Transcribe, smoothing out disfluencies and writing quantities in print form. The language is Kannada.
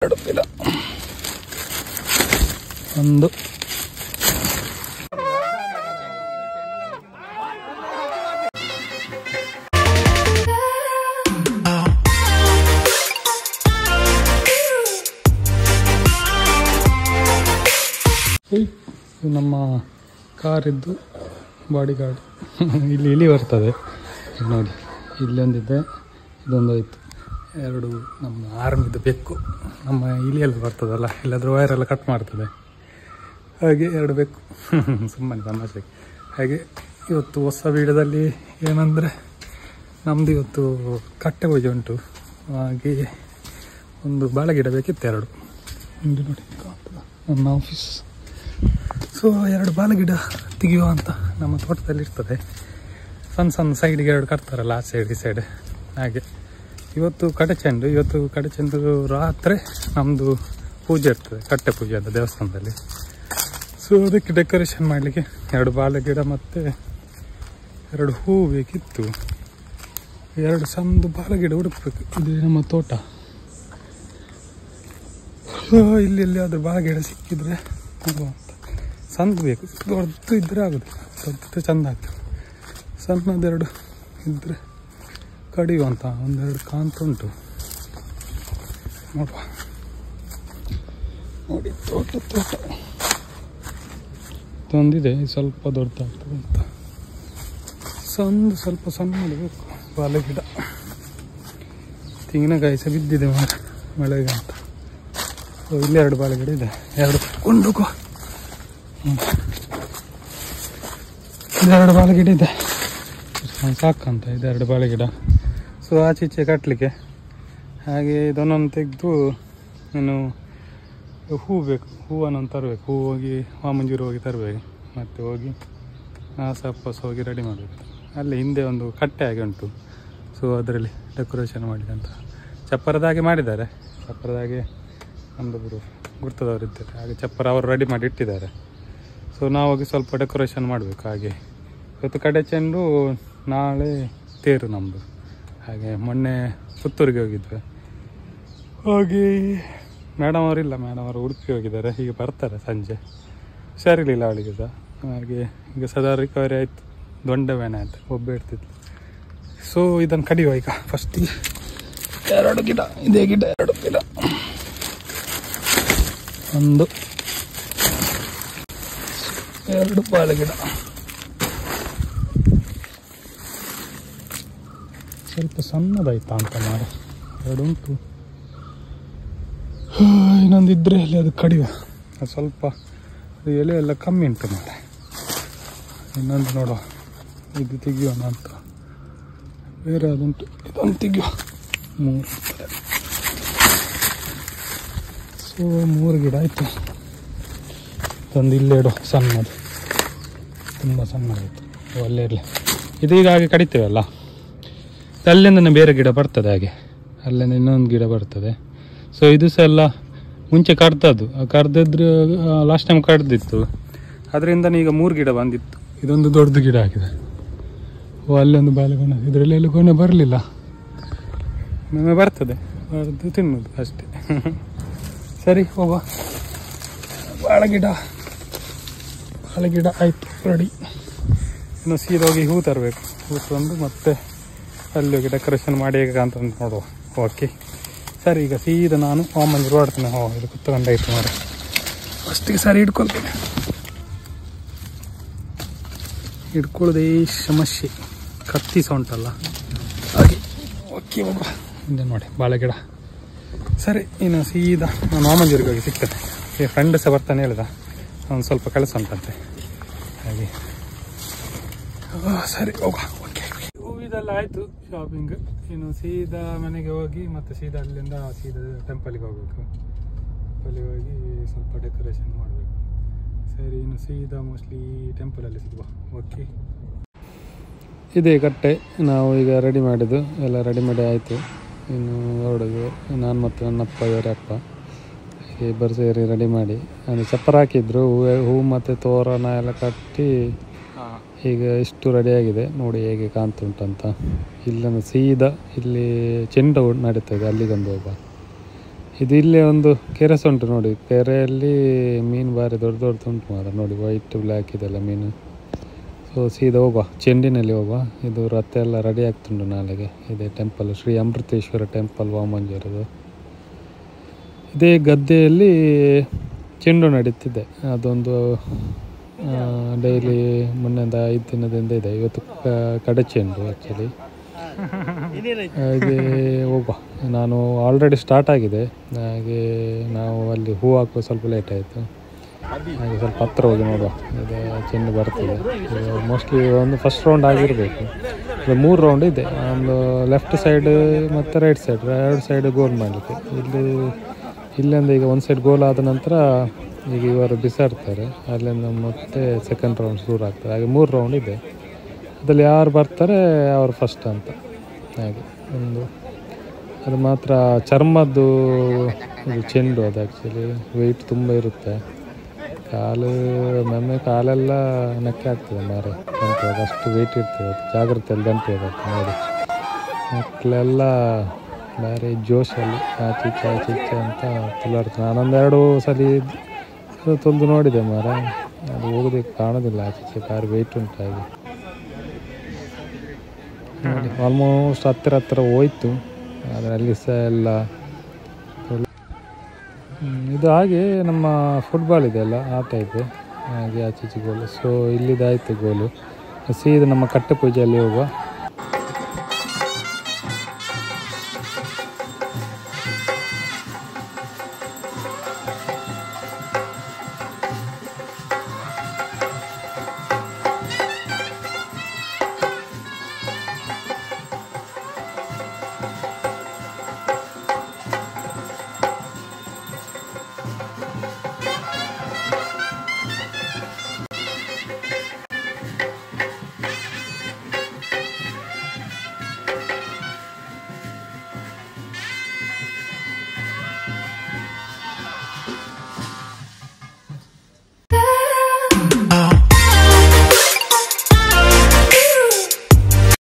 ಇಲ್ಲ ಒಂದು ನಮ್ಮ ಕಾರಿದ್ದು ಬಾಡಿ ಗಾರ್ಡ್ ಇಲ್ಲಿ ಇಲಿ ಬರ್ತದೆ ನೋಡಿ, ಇಲ್ಲೊಂದಿದೆ, ಇದೊಂದು ಆಯಿತು. ಎರಡು ನಮ್ಮ ಆರ್ಮಿದು ಬೆಕ್ಕು, ನಮ್ಮ ಇಲಿಯೆಲ್ಲ ಬರ್ತದಲ್ಲ, ಇಲ್ಲಾದರೂ ವೈರೆಲ್ಲ ಕಟ್ ಮಾಡ್ತದೆ, ಹಾಗೆ ಎರಡು ಬೆಕ್ಕು ಸುಮ್ಮನೆ ತಮಾಷೆಗೆ. ಹಾಗೆ ಇವತ್ತು ಹೊಸ ವೀಡಿಯೋದಲ್ಲಿ ಏನಂದರೆ ನಮ್ಮದು ಇವತ್ತು ಕಟ್ಟೆ ಪೂಜೆ ಉಂಟು, ಹಾಗೆ ಒಂದು ಬಾಳೆಗಿಡ ಬೇಕಿತ್ತು ಎರಡು. ಒಂದು ನೋಡಿ ನನ್ನ ಆಫೀಸ್. ಸೊ ಎರಡು ಬಾಳೆಗಿಡ ತೆಗೆಯುವ ಅಂತ ನಮ್ಮ ತೋಟದಲ್ಲಿ ಇರ್ತದೆ. ಸಣ್ಣ ಸಣ್ಣ ಸೈಡ್ಗೆ ಎರಡು ಕಟ್ತಾರಲ್ಲ, ಆ ಸೈಡ್ ಈ ಸೈಡ್. ಹಾಗೆ ಇವತ್ತು ಕಡೆಚೆಂಡು, ರಾತ್ರಿ ನಮ್ಮದು ಪೂಜೆ ಇರ್ತದೆ, ಕಟ್ಟೆ ಪೂಜೆ ಅಂತ ದೇವಸ್ಥಾನದಲ್ಲಿ. ಸೊ ಅದಕ್ಕೆ ಡೆಕೋರೇಷನ್ ಮಾಡಲಿಕ್ಕೆ ಎರಡು ಬಾಳೆಗಿಡ ಮತ್ತು ಎರಡು ಹೂ ಬೇಕಿತ್ತು. ಎರಡು ಸಣ್ಣದು ಬಾಳೆಗಿಡ ಹುಡುಕ್ಬೇಕು. ಇದು ನಮ್ಮ ತೋಟ. ಇಲ್ಲಿ ಆದರೂ ಬಾಳೆಗಿಡ ಸಿಕ್ಕಿದ್ರೆ ಅಂತ. ಸಣ್ಣದು ಬೇಕು, ದೊಡ್ಡದು ಇದ್ದರೆ ಆಗೋದು, ದೊಡ್ಡದು ಚೆಂದ ಆಗ್ತದೆ. ಸಣ್ಣದೆರಡು ಇದ್ದರೆ ಕಡಿಯುವಂತ ಒಂದೆರಡು ಕಾಂತ ಉಂಟು ನೋಡುವ. ನೋಡಿ ತೋಟ ತಂದಿದೆ, ಸ್ವಲ್ಪ ದೊಡ್ಡದಾಗ್ತದೆ ಅಂತ. ಸ್ವಲ್ಪ ಸಣ್ಣದು ಬೇಕು ಬಾಳೆಗಿಡ. ತೆಂಗಿನಕಾಯಿ ಸಹ ಬಿದ್ದಿದೆ ಮಳೆಗೆ ಅಂತ. ಇಲ್ಲಿ ಎರಡು ಬಾಳೆಗಿಡ ಇದೆ, ಎರಡು ಕೊಂಡೋಗುವ. ಇದೆರಡು ಬಾಳೆಗಿಡ ಇದೆ, ಸಾಕಂತ ಇದೆರಡು ಬಾಳೆಗಿಡ. ಸೊ ಆಚೀಚೆ ಕಟ್ಟಲಿಕ್ಕೆ. ಹಾಗೆ ಇದನ್ನೊಂದು ತೆಗೆದು ಇನ್ನು ಹೂ ಬೇಕು, ಹೂವನ್ನೊಂದು ತರಬೇಕು. ಹೂ ಹೋಗಿ ವಾಮಂಜೂರು ಹೋಗಿ ತರಬೇಕು, ಮತ್ತು ಹೋಗಿ ವಾಪಸ್ ಹೋಗಿ ರೆಡಿ ಮಾಡಬೇಕು. ಅಲ್ಲಿ ಹಿಂದೆ ಒಂದು ಕಟ್ಟೆ ಹಾಗೆ ಉಂಟು, ಸೊ ಅದರಲ್ಲಿ ಡೆಕೋರೇಷನ್ ಮಾಡಿದಂತ ಚಪ್ಪರದ ಹಾಗೆ ಮಾಡಿದ್ದಾರೆ. ಚಪ್ಪರದ ಹಾಗೆ ನಮ್ಮದೊಬ್ಬರು ಗುರ್ತದವರು ಇದ್ದಾರೆ, ಹಾಗೆ ಚಪ್ಪರ ಅವರು ರೆಡಿ ಮಾಡಿ ಇಟ್ಟಿದ್ದಾರೆ. ಸೊ ನಾವು ಹೋಗಿ ಸ್ವಲ್ಪ ಡೆಕೋರೇಷನ್ ಮಾಡಬೇಕು. ಹಾಗೆ ಇವತ್ತು ಕಡೆ ಚೆಂಡು, ನಾಳೆ ತೇರು ನಮ್ಮದು. ಹಾಗೆ ಮೊನ್ನೆ ಪುತ್ತೂರಿಗೆ ಹೋಗಿದ್ವಿ. ಹೋಗಿ ಮೇಡಮ್ ಅವರಿಲ್ಲ, ಮೇಡಮ್ ಅವರು ಉಡುಪಿ ಹೋಗಿದ್ದಾರೆ, ಈಗ ಬರ್ತಾರೆ ಸಂಜೆ. ಹುಷಾರಿರಲಿಲ್ಲ ಅವಳಿಗೆ ಸಹ. ಹಾಗೆ ಈಗ ಸದಾ ರಿಕವರಿ ಆಯಿತು. ದೊಂಡವೇನೆ ಅಂತ ಒಬ್ಬ ಇರ್ತಿತ್ತು. ಸೊ ಇದನ್ನು ಕಡಿಯುವ ಈಗ. ಫಸ್ಟಿಗೆ ಎರಡು ಗಿಡ, ಇದೇ ಗಿಡ ಎರಡು ಗಿಡ, ಒಂದು ಎರಡು ಬಾಳೆಗಿಡ. ಸ್ವಲ್ಪ ಸಣ್ಣದಾಯ್ತಾ ಅಂತ ಮಾಡಿ ಎರಡು ಉಂಟು. ಇನ್ನೊಂದು ಇದ್ರೆ ಅಲ್ಲಿ ಅದು ಕಡಿಯುವ. ಅದು ಸ್ವಲ್ಪ ಅದು ಎಲೆ ಎಲ್ಲ ಕಮ್ಮಿ ಉಂಟು ಮಾರೆ. ಇನ್ನೊಂದು ನೋಡುವ, ಇದು ತೆಗಿಯೋಣ ಅಂತ. ಬೇರೆ ಅದುಂಟು, ಇದೊಂದು ತೆಗಿಯುವ. ಸೊ 3 ಗಿಡ ಆಯಿತು. ಇದೊಂದು ಇಲ್ಲೇ ಇಡು, ಸಣ್ಣದು, ತುಂಬ ಸಣ್ಣದಾಯಿತು. ಅಲ್ಲೇ ಇರಲಿ. ಇದೀಗ ಹಾಗೆ ಕಡಿತೇವಲ್ಲ, ಅಲ್ಲಿಂದ ಬೇರೆ ಗಿಡ ಬರ್ತದೆ. ಹಾಗೆ ಅಲ್ಲಿಂದ ಇನ್ನೊಂದು ಗಿಡ ಬರ್ತದೆ. ಸೊ ಇದು ಸಹ ಎಲ್ಲ ಮುಂಚೆ ಕಡ್ದದ್ದು, ಕಡ್ದಿದ್ರೆ ಲಾಸ್ಟ್ ಟೈಮ್ ಕಡ್ದಿತ್ತು. ಅದರಿಂದ ಈಗ 3 ಗಿಡ ಬಂದಿತ್ತು. ಇದೊಂದು ದೊಡ್ಡದು ಗಿಡ ಆಗಿದೆ. ಅಲ್ಲೊಂದು ಬಾಳೆಗೊನೆ, ಇದರಲ್ಲಿ ಎಲ್ಲ ಗೊನೆ ಬರಲಿಲ್ಲ. ಒಮ್ಮೆ ಬರ್ತದೆ, ಬರೆದು ತಿನ್ನೋದು ಅಷ್ಟೇ. ಸರಿ ಹೋಗುವ. ಬಾಳೆಗಿಡ ಆಯಿತು, ರೆಡಿ. ಇನ್ನು ಸೀದಾ ಹೋಗಿ ಹೂ ತರಬೇಕು. ಹೂ ತಂದು ಮತ್ತೆ ಅಲ್ಲಿ ಹೋಗಿ ಡೆಕೋರೇಷನ್ ಮಾಡಿ ಹೇಗೆ ಅಂತ ನೋಡುವ. ಓಕೆ ಸರಿ, ಈಗ ಸೀದಾ ನಾನು ವಾಮಂಜೂರು ಹೊಡ್ತೇನೆ. ಇದು ಕುತ್ಕೊಂಡಾಯ್ತು ನೋಡಿ. ಫಸ್ಟಿಗೆ ಸರಿ ಹಿಡ್ಕೊಳ್ಳೋದೇ ಸಮಸ್ಯೆ, ಕತ್ತಿ ಸಹ ಉಂಟಲ್ಲ ಹಾಗೆ. ಓಕೆ ಹೋಗುವ. ಹಿಂದೆ ನೋಡಿ ಬಾಳೆಗಿಡ. ಸರಿ, ಇನ್ನು ಸೀದಾ ನಾನು ವಾಮಂಜೂರಿಗೆ ಹೋಗಿ ಸಿಗ್ತೇನೆ. ಈ ಫ್ರೆಂಡ್ ಸಹ ಬರ್ತಾನೆ ಹೇಳ್ದ, ಒಂದು ಸ್ವಲ್ಪ ಕೆಲಸ ಉಂಟಂತೆ. ಹಾಗೆ ಸರಿ ಹೋಗುವ. ಓಕೆ, ಇದೆಲ್ಲ ಆಯಿತು ಶಾಪಿಂಗ್. ಇನ್ನು ಸೀದಾ ಮನೆಗೆ ಹೋಗಿ ಮತ್ತೆ ಸೀದಾ ಅಲ್ಲಿಂದ ಸೀದಾ ಟೆಂಪಲಿಗೆ ಹೋಗಬೇಕು. ಟೆಂಪಲಿಗೆ ಹೋಗಿ ಸ್ವಲ್ಪ ಡೆಕೋರೇಷನ್ ಮಾಡಬೇಕು. ಸರಿ, ಇನ್ನು ಸೀದಾ ಮೋಸ್ಟ್ಲಿ ಟೆಂಪಲಲ್ಲಿ ಸಿಗುವ. ಓಕೆ, ಇದೇ ಕಟ್ಟೆ ನಾವು ಈಗ ರೆಡಿ ಮಾಡಿದ್ದು. ಎಲ್ಲ ರೆಡಿ ಮಾಡಿ ಆಯಿತು. ಇನ್ನು ಹೊರಡೋದು ನಾನು ಮತ್ತು ನನ್ನ ಅಪ್ಪ, ಇವರೇ ಅಪ್ಪ, ಇಬ್ಬರು ಸೇರಿ ರೆಡಿ ಮಾಡಿ. ಅಂದರೆ ಚಪ್ಪರ ಹಾಕಿದ್ರು, ಹೂ ಮತ್ತು ತೋರಣ ಎಲ್ಲ ಕಟ್ಟಿ ಈಗ ಇಷ್ಟು ರೆಡಿಯಾಗಿದೆ. ನೋಡಿ ಹೇಗೆ ಕಾಣ್ತುಂಟಂತ. ಇಲ್ಲೊಂದು ಸೀದಾ ಇಲ್ಲಿ ಚೆಂಡು ನಡೀತದೆ, ಅಲ್ಲಿಗೊಂದು ಹೋಗುವ. ಇದು ಇಲ್ಲೇ ಒಂದು ಕೆರೆ ಸಹ ಉಂಟು ನೋಡಿ. ಕೆರೆಯಲ್ಲಿ ಮೀನು ಭಾರಿ ದೊಡ್ಡ ಉಂಟು ಮಾತ್ರ ನೋಡಿ, ವೈಟ್ ಬ್ಲ್ಯಾಕ್ ಇದೆಲ್ಲ ಮೀನು. ಸೊ ಸೀದಾ ಹೋಗುವ, ಚೆಂಡಿನಲ್ಲಿ ಹೋಗುವ. ಇದು ರಥ ಎಲ್ಲ ರೆಡಿ ಆಗ್ತುಂಟು ನಾಳೆಗೆ. ಇದೇ ಟೆಂಪಲ್ ಶ್ರೀ ಅಮೃತೇಶ್ವರ ಟೆಂಪಲ್ ವಾಮಂಜೂರದು. ಇದೇ ಗದ್ದೆಯಲ್ಲಿ ಚೆಂಡು ನಡೀತಿದೆ. ಅದೊಂದು ಡೈಲಿ ಮೊನ್ನೆಯಿಂದ 5 ದಿನದಿಂದ ಇದೆ. ಇವತ್ತು ಕಡೆ ಚೆಂಡು ಆ್ಯಕ್ಚುಲಿ. ಹಾಗೆ ಹೋಗುವ. ನಾನು ಆಲ್ರೆಡಿ ಸ್ಟಾರ್ಟ್ ಆಗಿದೆ. ಹಾಗೆ ನಾವು ಅಲ್ಲಿ ಹೂ ಹಾಕುವ ಸ್ವಲ್ಪ ಲೇಟ್ ಆಯಿತು. ಹಾಗೆ ಸ್ವಲ್ಪ ಹತ್ತಿರ ಹೋಗಿ ನೋಡುವ. ಇದು ಚೆಂಡು ಬರ್ತದೆ. ಮೋಸ್ಟ್ಲಿ ಒಂದು ಫಸ್ಟ್ ರೌಂಡ್ ಆಗಿರಬೇಕು. ಇದು 3 ರೌಂಡ್ ಇದೆ. ಒಂದು ಲೆಫ್ಟ್ ಸೈಡ್ ಮತ್ತು ರೈಟ್ ಸೈಡ್ 2 ಸೈಡ್ ಗೋಲ್ ಮಾಡಲಿಕ್ಕೆ. ಇಲ್ಲಿಂದ ಈಗ ಒಂದು ಸೈಡ್ ಗೋಲ್ ಆದ ನಂತರ ಈಗ ಇವರು ಬಿಸಾಡ್ತಾರೆ. ಅಲ್ಲಿಂದ ಮತ್ತೆ ಸೆಕೆಂಡ್ ರೌಂಡ್ ಶುರು ಆಗ್ತದೆ. ಹಾಗೆ 3 ರೌಂಡ್ ಇದೆ. ಅದರಲ್ಲಿ ಯಾರು ಬರ್ತಾರೆ ಅವರು ಫಸ್ಟ್ ಅಂತ. ಹಾಗೆ ಒಂದು ಅದು ಮಾತ್ರ ಚರ್ಮದ್ದು ಇದು ಚೆಂಡು. ಅದು ಆ್ಯಕ್ಚುಲಿ ವೆಯ್ಟ್ ತುಂಬ ಇರುತ್ತೆ. ಕಾಲೆಲ್ಲ ನೆಕ್ಕೆ ಆಗ್ತದೆ ಮಾರೆ ಗಂಟೆ. ಅಷ್ಟು ವೆಯ್ಟ್ ಇರ್ತದೆ. ಅದು ಜಾಗ್ರತೆಯಲ್ಲಿ ಗಂಟೆ ಇರುತ್ತೆ ನೋಡಿ. ಮಕ್ಕಳೆಲ್ಲ ಬೇರೆ ಜೋಶಲ್ಲಿ ಆಚೀಚೆ ಅಂತ ತುಲಾಡ್ತಾರೆ. ನಾನೊಂದೆರಡು ಸಲ ತೊಳೆದು ನೋಡಿದೆ ಮಾರೆ. ಅದು ಹೋಗೋದಕ್ಕೆ ಕಾಣೋದಿಲ್ಲ ಆಚೀಚೆ. ಭಾರಿ ವೆಯ್ಟ್ ಉಂಟಾಗಿ ನೋಡಿ. ಆಲ್ಮೋಸ್ಟ್ ಹತ್ತಿರ ಹೋಯ್ತು. ಆದರೆ ಅಲ್ಲಿ ಸಹ ಎಲ್ಲ ಇದು ಹಾಗೆ ನಮ್ಮ ಫುಟ್ಬಾಲ್ ಇದೆಯಲ್ಲ ಆ ಟೈಪು. ಹಾಗೆ ಆಚೀಚೆ ಗೋಲು. ಸೊ ಇಲ್ಲಿದ್ದಾಯಿತು ಗೋಲು. ಸೀದಾ ನಮ್ಮ ಕಟ್ಟೆ ಪೂಜೆಯಲ್ಲಿ ಹೋಗುವ.